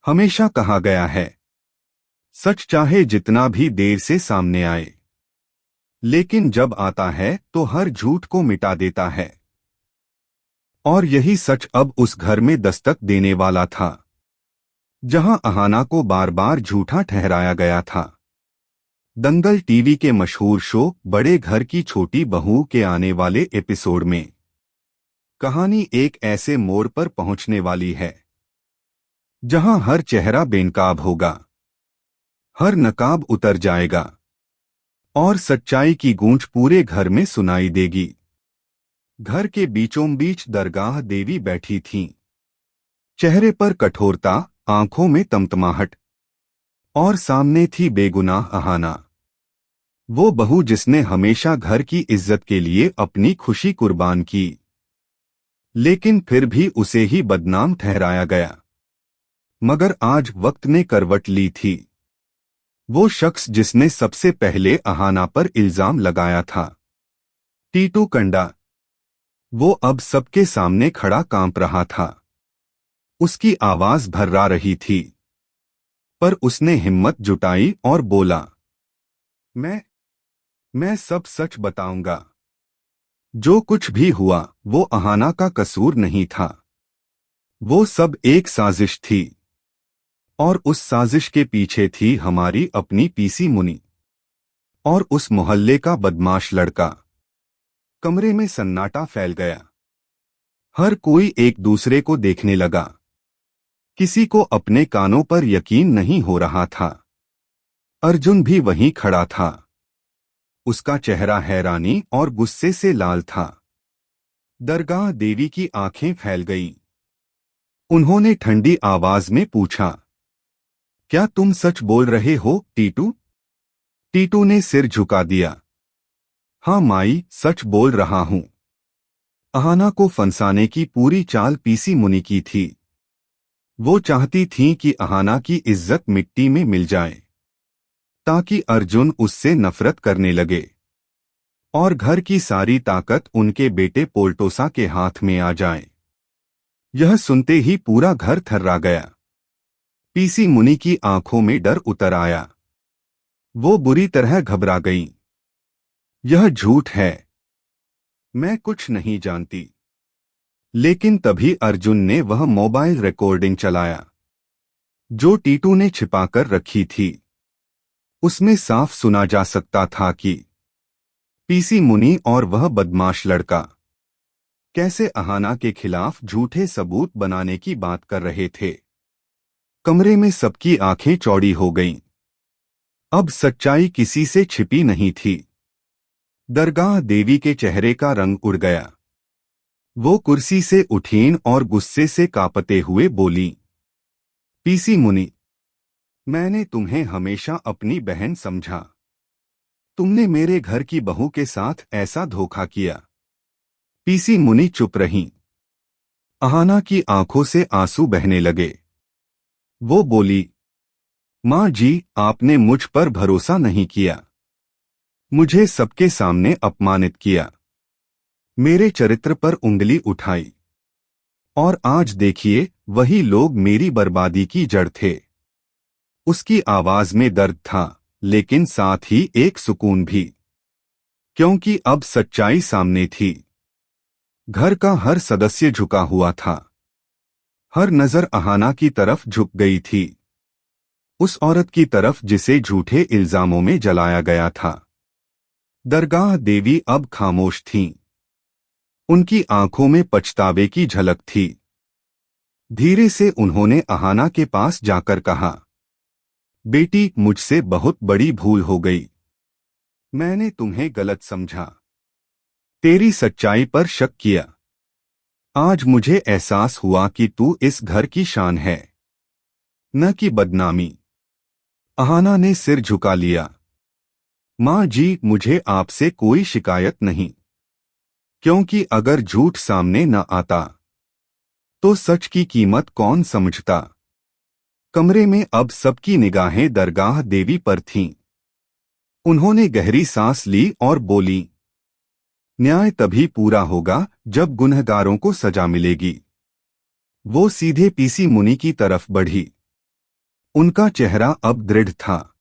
हमेशा कहा गया है, सच चाहे जितना भी देर से सामने आए, लेकिन जब आता है तो हर झूठ को मिटा देता है। और यही सच अब उस घर में दस्तक देने वाला था, जहां अहाना को बार बार झूठा ठहराया गया था। दंगल टीवी के मशहूर शो बड़े घर की छोटी बहू के आने वाले एपिसोड में कहानी एक ऐसे मोड़ पर पहुंचने वाली है, जहां हर चेहरा बेनकाब होगा, हर नकाब उतर जाएगा और सच्चाई की गूंज पूरे घर में सुनाई देगी। घर के बीचों बीच दरगाह देवी बैठी थीं। चेहरे पर कठोरता, आंखों में तमतमाहट, और सामने थी बेगुनाह अहाना, वो बहू जिसने हमेशा घर की इज्जत के लिए अपनी खुशी कुर्बान की, लेकिन फिर भी उसे ही बदनाम ठहराया गया। मगर आज वक्त ने करवट ली थी। वो शख्स जिसने सबसे पहले अहाना पर इल्जाम लगाया था, टीटू कंडा, वो अब सबके सामने खड़ा कांप रहा था। उसकी आवाज भर्रा रही थी, पर उसने हिम्मत जुटाई और बोला, मैं सब सच बताऊंगा। जो कुछ भी हुआ वो अहाना का कसूर नहीं था। वो सब एक साजिश थी, और उस साजिश के पीछे थी हमारी अपनी पीसी मुनी और उस मोहल्ले का बदमाश लड़का। कमरे में सन्नाटा फैल गया। हर कोई एक दूसरे को देखने लगा। किसी को अपने कानों पर यकीन नहीं हो रहा था। अर्जुन भी वहीं खड़ा था। उसका चेहरा हैरानी और गुस्से से लाल था। दरगाह देवी की आंखें फैल गईं। उन्होंने ठंडी आवाज में पूछा, क्या तुम सच बोल रहे हो टीटू? टीटू ने सिर झुका दिया। हाँ माई, सच बोल रहा हूं। अहाना को फंसाने की पूरी चाल पीसी मुनि की थी। वो चाहती थीं कि अहाना की इज्जत मिट्टी में मिल जाए, ताकि अर्जुन उससे नफरत करने लगे और घर की सारी ताकत उनके बेटे पोल्टोसा के हाथ में आ जाए। यह सुनते ही पूरा घर थर्रा गया। पीसी मुनि की आंखों में डर उतर आया। वो बुरी तरह घबरा गईं। यह झूठ है, मैं कुछ नहीं जानती। लेकिन तभी अर्जुन ने वह मोबाइल रिकॉर्डिंग चलाया, जो टीटू ने छिपाकर रखी थी। उसमें साफ सुना जा सकता था कि पीसी मुनि और वह बदमाश लड़का कैसे अहाना के खिलाफ झूठे सबूत बनाने की बात कर रहे थे। कमरे में सबकी आंखें चौड़ी हो गईं। अब सच्चाई किसी से छिपी नहीं थी। दरगाह देवी के चेहरे का रंग उड़ गया। वो कुर्सी से उठीं और गुस्से से कांपते हुए बोली, पीसी मुनि, मैंने तुम्हें हमेशा अपनी बहन समझा। तुमने मेरे घर की बहू के साथ ऐसा धोखा किया। पीसी मुनि चुप रहीं। अहाना की आंखों से आंसू बहने लगे। वो बोली, माँ जी, आपने मुझ पर भरोसा नहीं किया। मुझे सबके सामने अपमानित किया। मेरे चरित्र पर उंगली उठाई। और आज देखिए, वही लोग मेरी बर्बादी की जड़ थे। उसकी आवाज में दर्द था, लेकिन साथ ही एक सुकून भी, क्योंकि अब सच्चाई सामने थी। घर का हर सदस्य झुका हुआ था। हर नजर अहाना की तरफ झुक गई थी, उस औरत की तरफ जिसे झूठे इल्जामों में जलाया गया था। दरगाह देवी अब खामोश थीं। उनकी आंखों में पछतावे की झलक थी। धीरे से उन्होंने अहाना के पास जाकर कहा, बेटी, मुझसे बहुत बड़ी भूल हो गई। मैंने तुम्हें गलत समझा, तेरी सच्चाई पर शक किया। आज मुझे एहसास हुआ कि तू इस घर की शान है, न कि बदनामी। अहाना ने सिर झुका लिया। माँ जी, मुझे आपसे कोई शिकायत नहीं, क्योंकि अगर झूठ सामने न आता तो सच की कीमत कौन समझता। कमरे में अब सबकी निगाहें दरगाह देवी पर थीं। उन्होंने गहरी सांस ली और बोली, न्याय तभी पूरा होगा जब गुनहगारों को सजा मिलेगी। वो सीधे पीसी मुनि की तरफ बढ़ी। उनका चेहरा अब दृढ़ था।